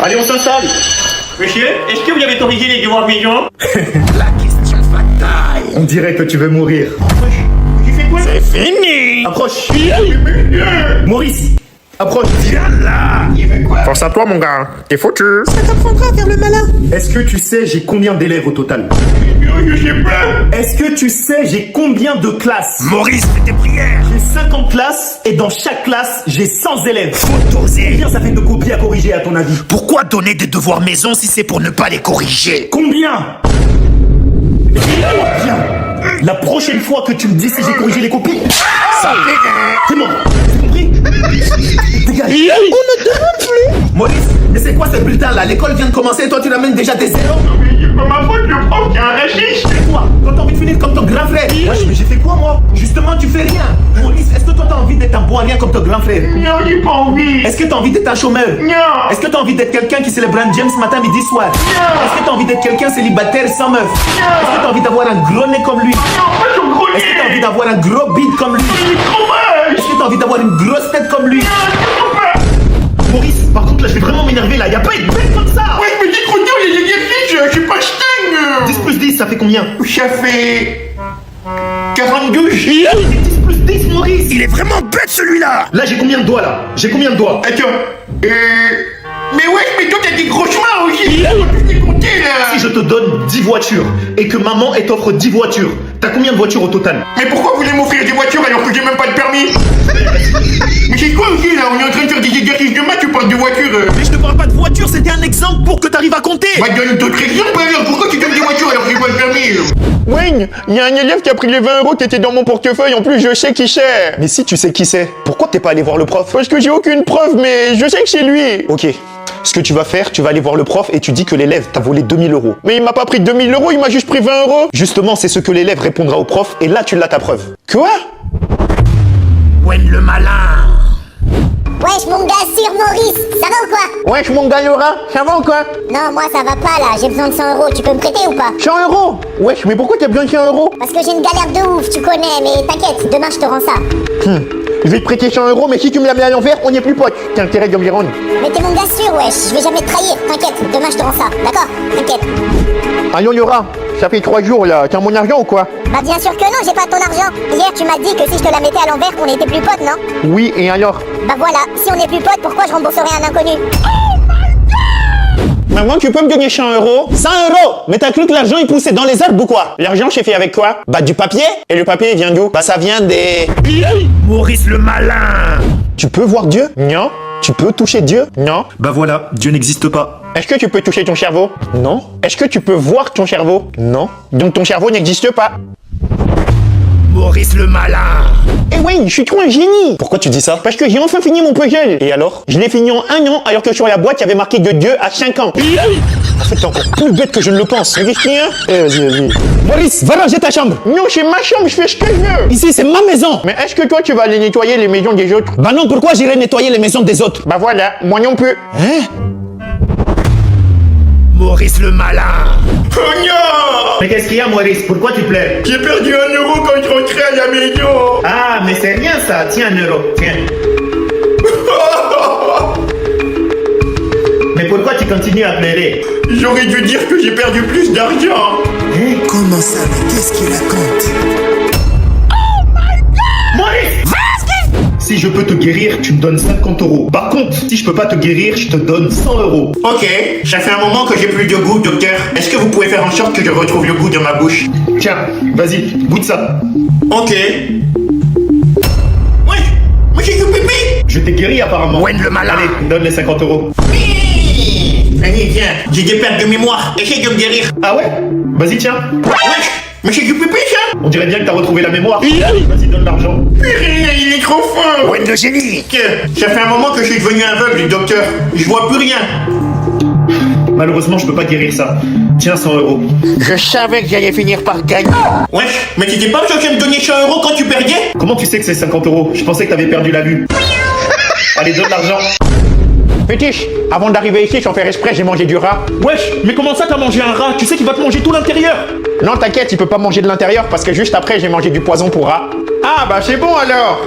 Allez, on s'installe. Monsieur, est-ce que vous avez corrigé les devoirs maison? La question fatale. On dirait que tu veux mourir. J'ai fait quoi? C'est fini. Approche. Maurice, approche. Viens là. Force à toi, mon gars. T'es foutu. Ça t'apprendra à faire le malin. Est-ce que tu sais j'ai combien d'élèves au total? Je sais pas. Est-ce que tu sais j'ai combien de classes? Maurice, fais tes prières. J'ai 50 classes et dans chaque classe, j'ai 100 élèves. Faut doser. Combien ça fait de copies à corriger à ton avis? Pourquoi donner des devoirs maison si c'est pour ne pas les corriger? Combien? Bien. La prochaine fois que tu me dis si j'ai corrigé les copies, Ça t'énerve. c'est mort. T'as compris? Dégage. On ne demande plus. Maurice, mais c'est quoi ce bulletin là? L'école vient de commencer et toi tu l'amènes déjà des zéros? Mais c'est pas ma faute, le prof, c'est un raciste. C'est quoi? Toi t'as envie de finir comme ton grand frère. Wesh, mais j'ai fait quoi moi? Justement, tu fais rien. Maurice, est-ce que toi t'as envie d'être un boirien comme ton grand frère? Non, j'ai pas envie. Est-ce que t'as envie d'être un chômeur? Non. Est-ce que t'as envie d'être quelqu'un qui célèbre un James matin, midi, soir? Est-ce que t'as envie d'être quelqu'un célibataire sans meuf? Est-ce que t'as envie d'avoir un gros nez comme lui? Non, pas ton gros Est-ce que t'as nez. envie d'avoir un gros bide comme lui? C'est trop moche. Est-ce que t'as envie d'avoir une grosse tête comme lui? Maurice, par contre là je vais vraiment m'énerver là, y a pas une bête comme ça. Ouais, mais dis trop dur les exercices, je suis pas 10 sting. plus 10 ça fait combien? Ça fait 42. 10 plus 10 Maurice. Il est vraiment bête celui-là! Là j'ai combien de doigts là? J'ai combien de doigts? Attends, mais ouais, mais toi t'as des gros chemins aussi. Je t'ai compté là. Si je te donne 10 voitures et que maman elle t'offre 10 voitures, t'as combien de voitures au total? Mais pourquoi vous voulez m'offrir des voitures alors que j'ai même pas de permis? Mais c'est quoi aussi là? On est en train de faire des exercices de maths, tu parles de voitures. Mais je te parle pas de voiture, c'était un exemple pour que t'arrives à compter! Bah donne d'autres exemples alors, pourquoi tu donnes des voitures alors que j'ai pas de permis? Wayne, il y a un élève qui a pris les 20 € qui étaient dans mon portefeuille. En plus, je sais qui c'est. Mais si tu sais qui c'est, pourquoi t'es pas allé voir le prof? Parce que j'ai aucune preuve, mais je sais que c'est lui. Ok, ce que tu vas faire, tu vas aller voir le prof et tu dis que l'élève t'a volé 2000 €. Mais il m'a pas pris 2000 €, il m'a juste pris 20 €. Justement, c'est ce que l'élève répondra au prof et là tu l'as ta preuve. Quoi? Gwen le malin! Wesh mon gars, sur Maurice, ça va ou quoi? Wesh, mon gars Laura, ça va ou quoi? Non, moi ça va pas là, j'ai besoin de 100 €, tu peux me prêter ou pas? 100 €? Wesh, mais pourquoi t'as besoin de 100 €? Parce que j'ai une galère de ouf, tu connais, mais t'inquiète, demain je te rends ça. Je vais te prêter 100 €, mais si tu me la mets à l'envers, on n'est plus potes. T'as intérêt de me les rendre. Mais t'es mon gars sûr, wesh, je vais jamais te trahir, t'inquiète, demain je te rends ça, d'accord? T'inquiète. Allons Laura, ça fait 3 jours là, t'as mon argent ou quoi? Bah bien sûr que non, j'ai pas ton argent. Hier tu m'as dit que si je te la mettais à l'envers, on était plus potes, non? Oui, et alors? Bah voilà, si on est plus potes, pourquoi je rembourserais un inconnu? Maman, tu peux me donner 100 €? 100 €! Mais t'as cru que l'argent il poussait dans les arbres ou quoi? L'argent, c'est fait avec quoi? Bah du papier? Et le papier, il vient d'où? Bah ça vient des... Maurice le malin! Tu peux voir Dieu? Non. Tu peux toucher Dieu? Non. Bah voilà, Dieu n'existe pas. Est-ce que tu peux toucher ton cerveau? Non. Est-ce que tu peux voir ton cerveau? Non. Donc ton cerveau n'existe pas. Maurice le malin! Eh oui, je suis trop un génie! Pourquoi tu dis ça? Parce que j'ai enfin fini mon puzzle. Et alors? Je l'ai fini en 1 an, alors que sur la boîte, il y avait marqué de Dieu à 5 ans. En fait t'es encore plus bête que je ne le pense. Mais qu'est-ce qu'il y a? Eh vas-y. Maurice, va ranger ta chambre! Non, c'est ma chambre, je fais ce que je veux. Ici c'est ma maison! Mais est-ce que toi, tu vas aller nettoyer les maisons des autres? Bah non, pourquoi j'irais nettoyer les maisons des autres? Bah voilà, moi non plus. Hein? Maurice le malin! Oh non. Mais qu'est-ce qu'il y a Maurice? Pourquoi tu pleures? J'ai perdu 1 € quand je rentrais à la maison. Ah mais c'est rien ça, tiens 1 euro, tiens. Mais pourquoi tu continues à pleurer? J'aurais dû dire que j'ai perdu plus d'argent. Comment ça? Mais qu'est-ce qu'il raconte? Maurice! Si je peux te guérir, tu me donnes 50 €. Par contre, si je peux pas te guérir, je te donne 100 €. Ok, ça fait un moment que j'ai plus de goût, docteur. Est-ce que vous pouvez faire en sorte que je retrouve le goût dans ma bouche? Tiens, vas-y, goûte ça. Ok. Ouais, mais j'ai du pipi. Je t'ai guéri apparemment. Gwen le malin. Allez, donne les 50 €. Allez, viens, j'ai des pertes de mémoire. Essaye de me guérir. Ah ouais? Vas-y, tiens. Wesh, mais j'ai du pipi, ça. On dirait bien que t'as retrouvé la mémoire. Vas-y, donne l'argent. Purée, il est trop fort. Gwen le génie! Ça fait un moment que je suis devenu aveugle, docteur. Je vois plus rien. Malheureusement, je peux pas guérir ça. Tiens, 100 €. Je savais que j'allais finir par gagner. Wesh, mais tu t'es pas censé me donner 100 € quand tu perdais? Comment tu sais que c'est 50 €? Je pensais que t'avais perdu la vue. Allez, donne l'argent. Fétiche, avant d'arriver ici, sans faire exprès, j'ai mangé du rat. Wesh, mais comment ça t'as mangé un rat? Tu sais qu'il va te manger tout l'intérieur! Non, t'inquiète, il peut pas manger de l'intérieur parce que juste après, j'ai mangé du poison pour rat. Ah, bah c'est bon alors.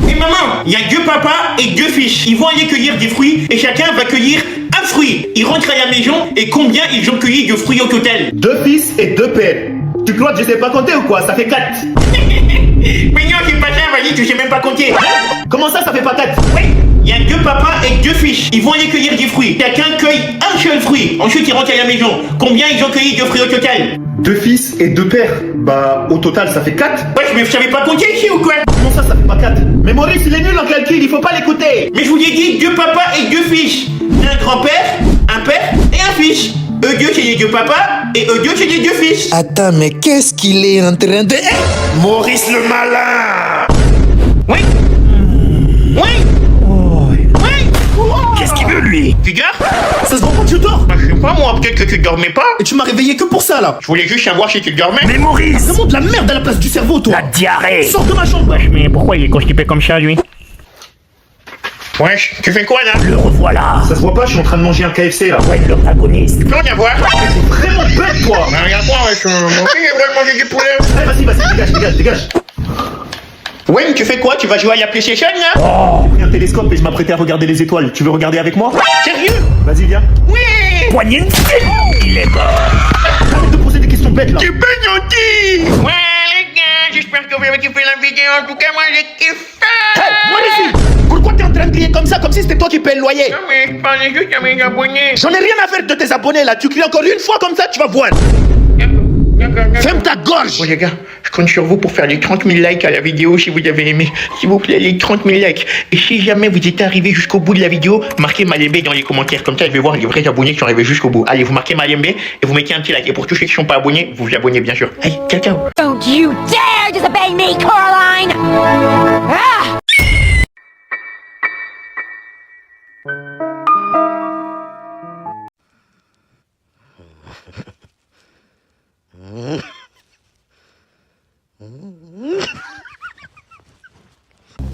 Et maman, Il y a 2 papas et 2 fils. Ils vont aller cueillir des fruits et chacun va cueillir un fruit. Ils rentrent à la maison et combien ils ont cueilli de fruits au total? 2 fils et 2 pères. Tu crois que je sais pas compter ou quoi? Ça fait 4. Mais non, c'est pas ça, vas-y, tu sais même pas compter. Comment ça fait pas 4? Oui, il y a 2 papas et 2 fils. Ils vont aller cueillir des fruits. Chacun cueille un seul fruit. Ensuite, ils rentrent à la maison. Combien ils ont cueilli de fruits au total? 2 fils et 2 pères. Bah, au total, ça fait 4. Ouais, mais vous savez pas compter ici ou quoi? Comment ça fait pas 4? Mais Maurice, il est nul en calcul, il faut pas l'écouter. Mais je vous ai dit 2 papas et 2 fils. Un grand-père, un père et un fils. Eux deux, c'est les 2 papas et eux deux, c'est les 2 fils. Attends, mais qu'est-ce qu'il est en train de... Maurice le malin. Oui. Oui. Qu'est-ce qu'il veut, lui? Tu dors? Ça se rend compte, je dors. Bah, je sais pas, moi, peut-être que tu dormais pas. Et tu m'as réveillé que pour ça, là. Je voulais juste savoir si tu dormais. Mais Maurice! Vraiment de la merde à la place du cerveau, toi. La diarrhée! Sors de ma chambre. Mais pourquoi il est constipé comme ça, lui? Wesh, tu fais quoi, là? Le revoilà! Ça se voit pas, je suis en train de manger un KFC, là. Ouais, l'antagoniste. Tu peux en avoir? T'es vraiment bête, toi! Bah, regarde-moi, wesh, mon fils, il va manger du poulet. Allez, vas-y, dégage. Ouais, tu fais quoi? Tu vas jouer à la PlayStation, là? J'ai pris un télescope et je m'apprêtais à regarder les étoiles. Tu veux regarder avec moi? Sérieux? Vas-y, viens. Oui! Poignée de fille! Il est mort! Arrête de poser des questions bêtes, là! Tu peux gentil! Ouais, les gars, j'espère que vous avez kiffé la vidéo. En tout cas, moi, j'ai kiffé! Hey, Maurice! Pourquoi t'es en train de crier comme ça, comme si c'était toi qui payes le loyer? Non, mais je parlais juste à mes abonnés. J'en ai rien à faire de tes abonnés, là. Tu cries encore une fois comme ça, tu vas voir. D'accord. Ferme ta gorge! Bon, les gars, je compte sur vous pour faire les 30 000 likes à la vidéo si vous avez aimé. S'il vous plaît, les 30 000 likes. Et si jamais vous êtes arrivé jusqu'au bout de la vidéo, marquez Malembe dans les commentaires. Comme ça, je vais voir les vrais abonnés qui sont arrivés jusqu'au bout. Allez, vous marquez Malembe et vous mettez un petit like. Et pour tous ceux qui ne sont pas abonnés, vous vous abonnez bien sûr. Allez, ciao, ciao. Don't you dare disobey me, Coraline! Ah!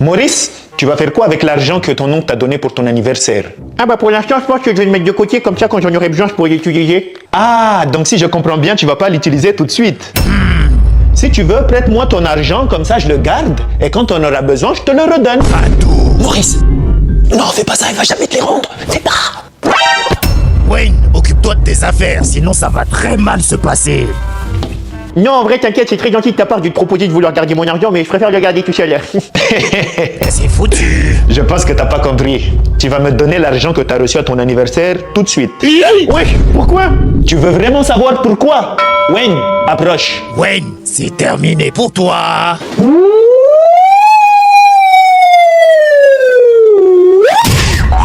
Maurice, tu vas faire quoi avec l'argent que ton oncle t'a donné pour ton anniversaire? Ah bah pour l'instant, je pense que je vais le mettre de côté. Comme ça, quand j'en aurai besoin, je pourrai l'utiliser. Ah, donc si je comprends bien, tu vas pas l'utiliser tout de suite. Si tu veux, prête-moi ton argent, comme ça je le garde. Et quand on aura besoin, je te le redonne. Maurice! Non, fais pas ça, il va jamais te les rendre. Fais pas! Wayne, occupe-toi de tes affaires, sinon ça va très mal se passer. Non, en vrai, t'inquiète, c'est très gentil de ta part de te proposer de vouloir garder mon argent, mais je préfère le garder tout seul. C'est foutu. Je pense que t'as pas compris. Tu vas me donner l'argent que t'as reçu à ton anniversaire tout de suite. Wesh, pourquoi? Tu veux vraiment savoir pourquoi? Wayne, approche. Wayne, c'est terminé pour toi.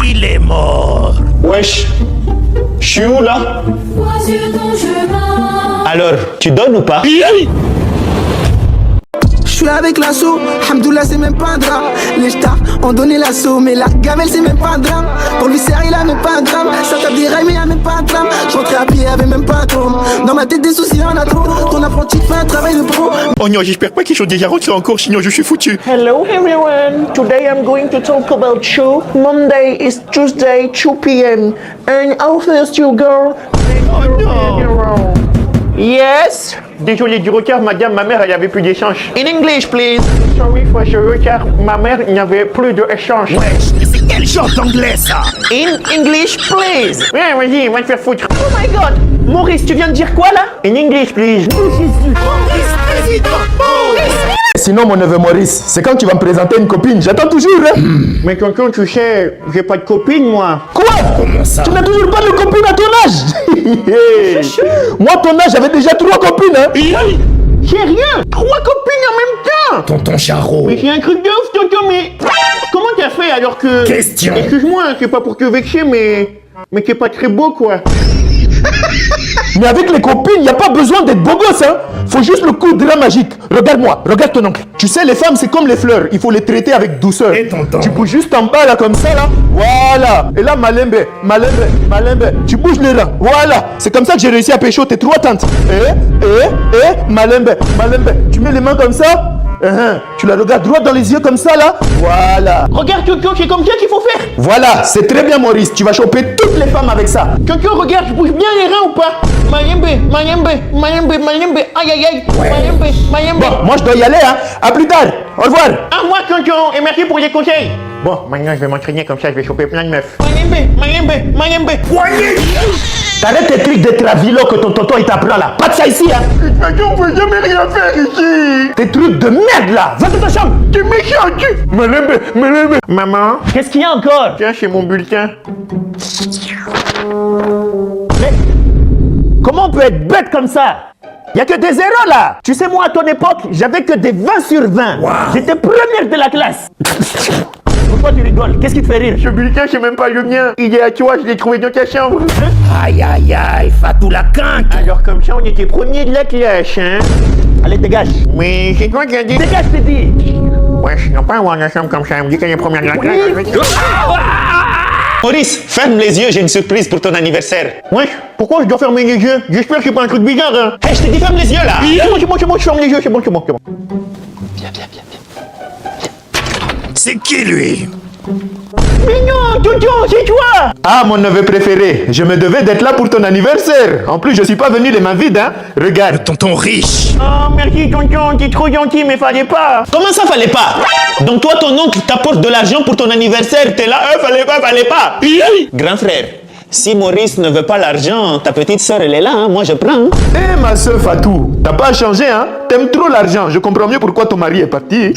Il est mort. Wesh, je suis où là? Alors, tu donnes ou pas? Je suis avec l'assaut, Hamdoullah c'est même pas un drame. Les stars ont donné l'assaut, mais la gamelle c'est même pas un drame. Pour lui serrer il a même pas un drame. Ça tape des rails mais y'a même pas un drame. J'rentrais à pied avec même pas un tour. Dans ma tête des soucis y'en a trop. Ton apprenti fait un travail de pro. Oh non, j'espère pas qu'ils sont déjà rentrés encore, sinon je suis foutu. Hello everyone, today I'm going to talk about show. Monday is Tuesday, 2 p.m. And how first you girl? Oh non. Yes? Désolé du retard, madame, ma mère, elle avait plus d'échange. In English, please. Sorry for the retard, ma mère, il n'y avait plus d'échange. Wesh, mais c'est quel genre d'anglais ça? In English, please. Ouais, vas-y, va te faire foutre. Oh my god! Maurice, tu viens de dire quoi là? In English, please. Sinon, mon neveu Maurice, c'est quand tu vas me présenter une copine. J'attends toujours, hein. Mais tonton, tu sais, j'ai pas de copine, moi. Quoi? Comment ça? Tu n'as toujours pas de copine à ton âge. Moi, à ton âge, j'avais déjà 3 copines, hein. J'ai rien. 3 copines en même temps. Tonton Charot. Mais c'est un truc de ouf, tonton, mais... Comment t'as fait alors que... Question. Excuse-moi, c'est pas pour te vexer, mais t'es pas très beau, quoi. Mais avec les copines, y a pas besoin d'être beau gosse, hein. Faut juste le coup de la magique. Regarde-moi, regarde ton oncle. Tu sais, les femmes, c'est comme les fleurs. Il faut les traiter avec douceur. Et tonton? Tu bouges juste en bas, là, comme ça, là. Voilà. Et là, Malembe. Tu bouges les reins. Voilà. C'est comme ça que j'ai réussi à pécho tes 3 tantes. Malembe. Tu mets les mains comme ça. Tu la regardes droit dans les yeux comme ça, là. Voilà. Regarde, tonton, c'est comme ça qu'il faut faire. Voilà. C'est très bien, Maurice. Tu vas choper toutes les femmes avec ça. Tonton, regarde, je bouge bien les reins ou pas? Malembe, aïe aïe aïe. Malembe. Bon, moi, je dois y aller, hein. À plus tard. Au revoir. À moi, tonton, et merci pour les conseils. Bon, maintenant je vais m'entraîner comme ça, je vais choper plein de meufs. Malembe. T'arrêtes tes trucs de travilo que ton tonton il t'apprend là. Pas de ça ici, hein. On peut jamais rien faire ici. Tes trucs de merde là. Va dans ta chambre. T'es méchant, tu. Malembe. Maman, Qu'est-ce qu'il y a encore? tiens, c'est mon bulletin. Mais comment on peut être bête comme ça? Il y a que des zéros là. Tu sais, moi à ton époque, j'avais que des 20 sur 20. J'étais première de la classe. Pourquoi tu rigoles? Qu'est-ce qui te fait rire? Ce bulletin, c'est même pas le mien. Il est à toi, je l'ai trouvé dans ta chambre. Aïe aïe aïe, Fatou la canque. Alors comme ça, on était premiers de la classe, hein. Allez, dégage. Mais c'est toi qui as dit... Dégage, t'ai dit. Ouais, je n'ai pas avoir la chambre comme ça. Elle me dit qu'elle est première de la classe. Maurice, ferme les yeux, j'ai une surprise pour ton anniversaire. Ouais, pourquoi je dois fermer les yeux? J'espère que c'est pas un truc bizarre, hein. Hé, je t'ai dit ferme les yeux là. C'est bon, je ferme les yeux, c'est bon. Viens. C'est qui lui? Mais non, tonton, c'est toi. Ah, mon neveu préféré, je me devais d'être là pour ton anniversaire. En plus, je suis pas venu les mains vides, hein. Regarde. Tonton riche. Oh, merci tonton, t'es trop gentil, mais fallait pas. Comment ça fallait pas? Donc toi, ton oncle t'apporte de l'argent pour ton anniversaire, t'es là, fallait pas. Grand frère, si Maurice ne veut pas l'argent, ta petite sœur elle est là, hein, moi je prends. Hein. Eh, ma soeur Fatou, t'as pas changé, hein. T'aimes trop l'argent. Je comprends mieux pourquoi ton mari est parti.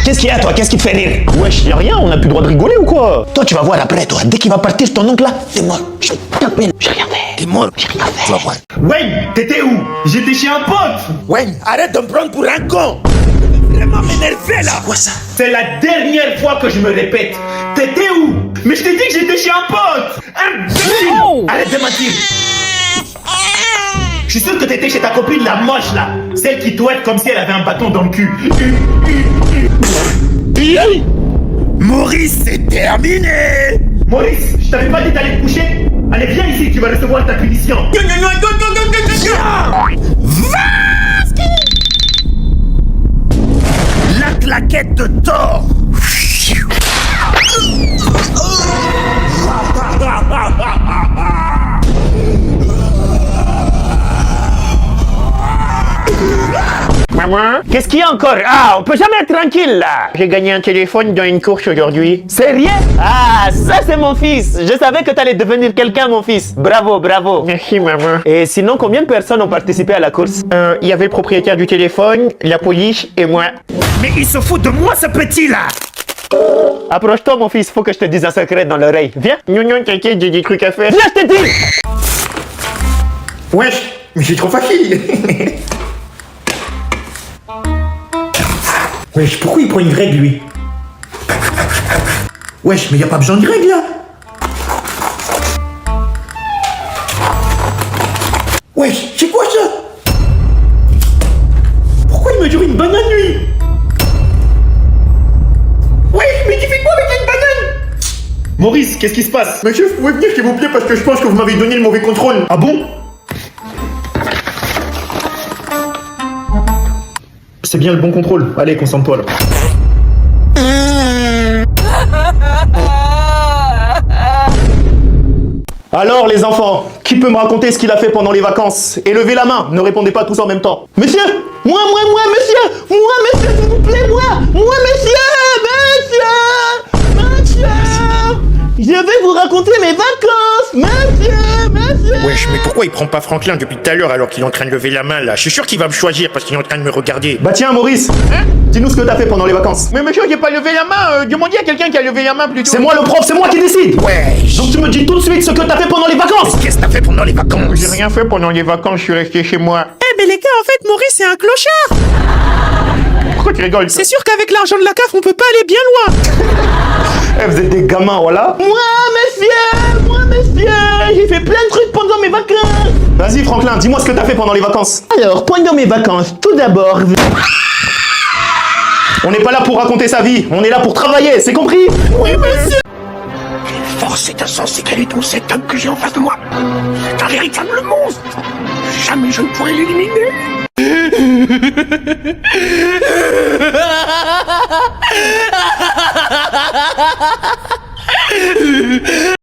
Qu'est-ce qu'il y a toi? Qu'est-ce qui te fait rire? Wesh, y'a rien, on a plus le droit de rigoler ou quoi? Toi tu vas voir après toi, dès qu'il va partir ton oncle là, t'es mort. Je t'appelle, j'ai rien fait. T'es mort. J'ai rien fait. Ouais, t'étais où? J'étais chez un pote. Ouais, arrête de me prendre pour un con. Vraiment m'énerver là. Quoi ça? C'est la dernière fois que je me répète. T'étais où? Mais je t'ai dit que j'étais chez un pote. Imbécile. Arrête de mentir. Je suis sûr que t'étais chez ta copine la moche là. Celle qui touette comme si elle avait un bâton dans le cul. Maurice, c'est terminé. Maurice, je t'avais pas dit d'aller te coucher? Allez, viens ici, tu vas recevoir ta punition. La claquette de Thor. Maman, Qu'est-ce qu'il y a encore? Ah, on peut jamais être tranquille là. j'ai gagné un téléphone dans une course aujourd'hui. Sérieux? Ah, ça c'est mon fils. Je savais que t'allais devenir quelqu'un, mon fils. Bravo. Merci, maman. Et sinon, combien de personnes ont participé à la course? Il y avait le propriétaire du téléphone, la police et moi. Mais il se fout de moi, ce petit là. Approche-toi, mon fils. Faut que je te dise un secret dans l'oreille. Viens. Non, t'inquiète, j'ai des trucs à faire. Viens, je te dis. Wesh, mais c'est trop facile. Wesh, pourquoi il prend une règle lui? Wesh, mais y a pas besoin de règle là. Wesh, c'est quoi ça? Pourquoi il mesure une banane lui? Wesh, mais tu fais quoi avec une banane? Maurice, qu'est-ce qui se passe? Monsieur, vous pouvez venir s'il vous plaît parce que je pense que vous m'avez donné le mauvais contrôle. Ah bon? C'est bien le bon contrôle. Allez, concentre-toi là. Alors les enfants, qui peut me raconter ce qu'il a fait pendant les vacances? Et levez la main, ne répondez pas tous en même temps. Monsieur, moi, monsieur, s'il vous plaît, moi, monsieur, je vais vous raconter mes vacances, monsieur. Wesh, mais pourquoi il prend pas Franklin depuis tout à l'heure alors qu'il est en train de lever la main là? Je suis sûr qu'il va me choisir parce qu'il est en train de me regarder. Bah tiens Maurice, dis-nous ce que t'as fait pendant les vacances. Mais monsieur, j'ai pas levé la main. Demandez à quelqu'un qui a levé la main plutôt. C'est moi le prof, c'est moi qui décide. Wesh. Donc tu me dis tout de suite ce que t'as fait pendant les vacances. Qu'est-ce que t'as fait pendant les vacances? J'ai rien fait pendant les vacances, je suis resté chez moi. Eh ben les gars, en fait, Maurice c'est un clochard. Pourquoi tu rigoles? C'est sûr qu'avec l'argent de la CAF, on peut pas aller bien loin. Eh, vous êtes des gamins, voilà. Moi, monsieur, j'ai fait plein de trucs pendant mes vacances. Vas-y Franklin, dis-moi ce que t'as fait pendant les vacances. Alors, pendant mes vacances, tout d'abord... On n'est pas là pour raconter sa vie, on est là pour travailler, c'est compris? Oui, monsieur. Force est insensée quel est tout cet homme que j'ai en face de moi. C'est un véritable monstre. Jamais je ne pourrai l'éliminer.